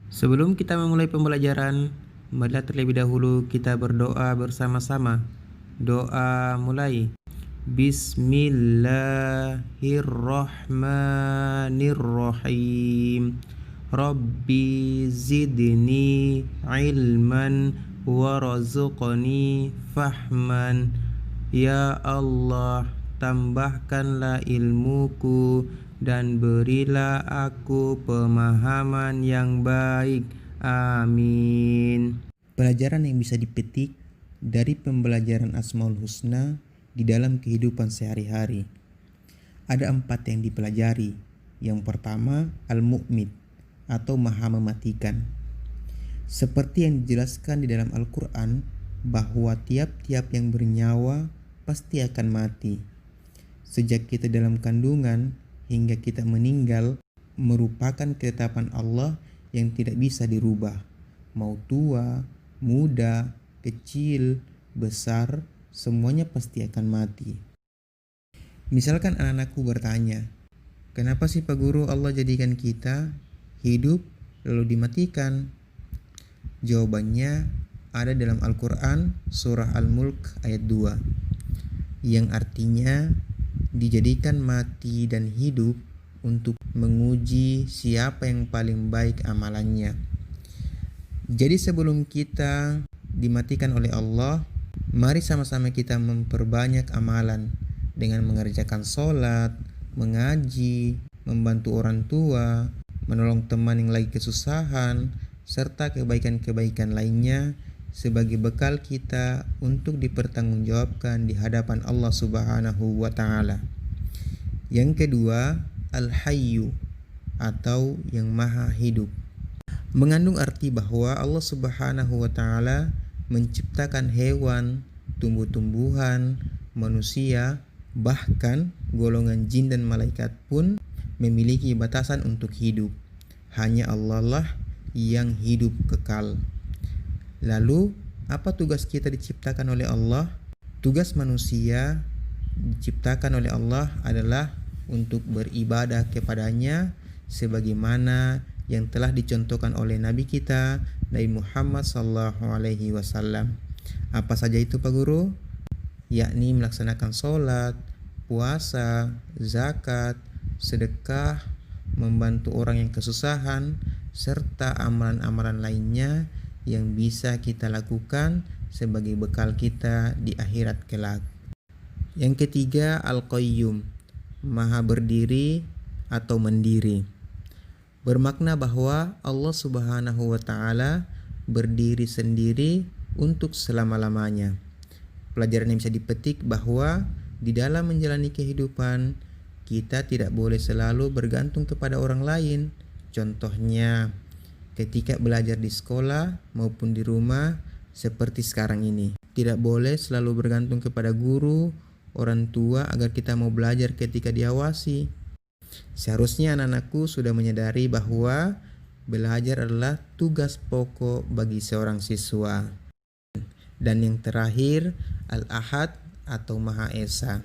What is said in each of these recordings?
Sebelum kita memulai pembelajaran, marilah terlebih dahulu kita berdoa bersama-sama. Doa mulai. Bismillahirrahmanirrahim. Rabbi zidni ilman warzuqni fahman. Ya Allah, tambahkanlah ilmuku dan berilah aku pemahaman yang baik. Amin. Pelajaran yang bisa dipetik dari pembelajaran Asmaul Husna di dalam kehidupan sehari-hari. Ada 4 yang dipelajari. Yang pertama, Al-Mu'mid atau Maha Mematikan. Seperti yang dijelaskan di dalam Al-Quran, bahwa tiap-tiap yang bernyawa pasti akan mati. Sejak kita dalam kandungan hingga kita meninggal merupakan ketetapan Allah yang tidak bisa dirubah. Mau tua, muda, kecil, besar, semuanya pasti akan mati. Misalkan anak-anakku bertanya, kenapa sih Pak Guru Allah jadikan kita hidup lalu dimatikan? Jawabannya ada dalam Al-Quran surah Al-Mulk ayat 2 yang artinya dijadikan mati dan hidup untuk menguji siapa yang paling baik amalannya. Jadi sebelum kita dimatikan oleh Allah, mari sama-sama kita memperbanyak amalan dengan mengerjakan sholat, mengaji, membantu orang tua, menolong teman yang lagi kesusahan, serta kebaikan-kebaikan lainnya sebagai bekal kita untuk dipertanggungjawabkan di hadapan Allah Subhanahu wa Ta'ala. Yang kedua, Al-Hayyu atau yang Maha Hidup, mengandung arti bahwa Allah Subhanahu wa Ta'ala menciptakan hewan, tumbuh-tumbuhan, manusia, bahkan golongan jin dan malaikat pun memiliki batasan untuk hidup. Hanya Allah lah yang hidup kekal. Lalu, apa tugas kita diciptakan oleh Allah? Tugas manusia diciptakan oleh Allah adalah untuk beribadah kepadanya sebagaimana yang telah dicontohkan oleh Nabi kita, Nabi Muhammad SAW. Apa saja itu Pak Guru? Yakni melaksanakan sholat, puasa, zakat, sedekah, membantu orang yang kesusahan, serta amalan-amalan lainnya yang bisa kita lakukan sebagai bekal kita di akhirat kelak. Yang ketiga, Al-Qayyum, Maha Berdiri atau Mendiri. Bermakna bahwa Allah Subhanahu wa Ta'ala berdiri sendiri untuk selama-lamanya. Pelajaran yang bisa dipetik bahwa di dalam menjalani kehidupan kita tidak boleh selalu bergantung kepada orang lain. Contohnya, ketika belajar di sekolah maupun di rumah seperti sekarang ini. Tidak boleh selalu bergantung kepada guru, orang tua agar kita mau belajar ketika diawasi. Seharusnya anak-anakku sudah menyadari bahwa belajar adalah tugas pokok bagi seorang siswa. Dan yang terakhir, Al-Ahad atau Maha Esa.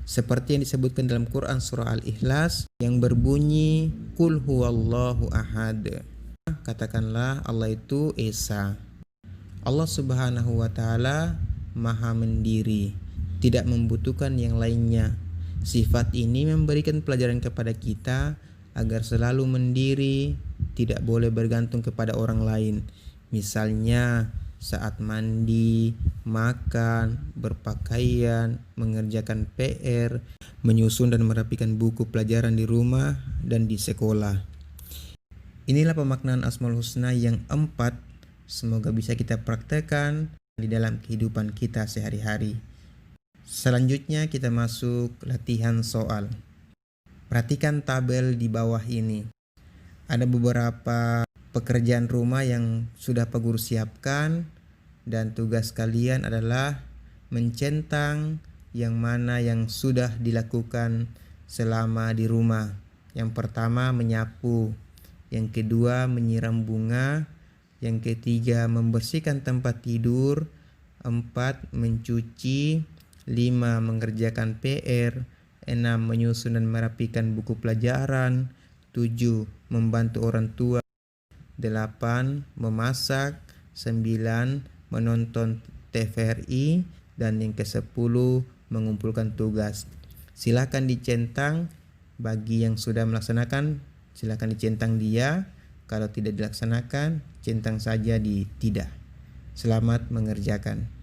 Seperti yang disebutkan dalam Quran surah Al-Ikhlas yang berbunyi, Qul huwallahu ahad. Katakanlah Allah itu Esa. Allah Subhanahu wa Ta'ala Maha Mendiri, tidak membutuhkan yang lainnya. Sifat ini memberikan pelajaran kepada kita agar selalu mendiri, tidak boleh bergantung kepada orang lain. Misalnya saat mandi, makan, berpakaian, mengerjakan PR, menyusun dan merapikan buku pelajaran di rumah dan di sekolah. Inilah pemaknaan Asmaul Husna yang 4, semoga bisa kita praktekkan di dalam kehidupan kita sehari-hari. Selanjutnya kita masuk latihan soal. Perhatikan tabel di bawah ini. Ada beberapa pekerjaan rumah yang sudah Pak Guru siapkan dan tugas kalian adalah mencentang yang mana yang sudah dilakukan selama di rumah. Yang pertama menyapu, yang kedua menyiram bunga, yang ketiga membersihkan tempat tidur, 4 mencuci, 5 mengerjakan PR, 6 menyusun dan merapikan buku pelajaran, 7 membantu orang tua, 8 memasak, 9 menonton TVRI, dan yang ke-10 mengumpulkan tugas. Silakan dicentang. Bagi yang sudah melaksanakan, silakan dicentang dia. Kalau tidak dilaksanakan, centang saja di tidak. Selamat mengerjakan.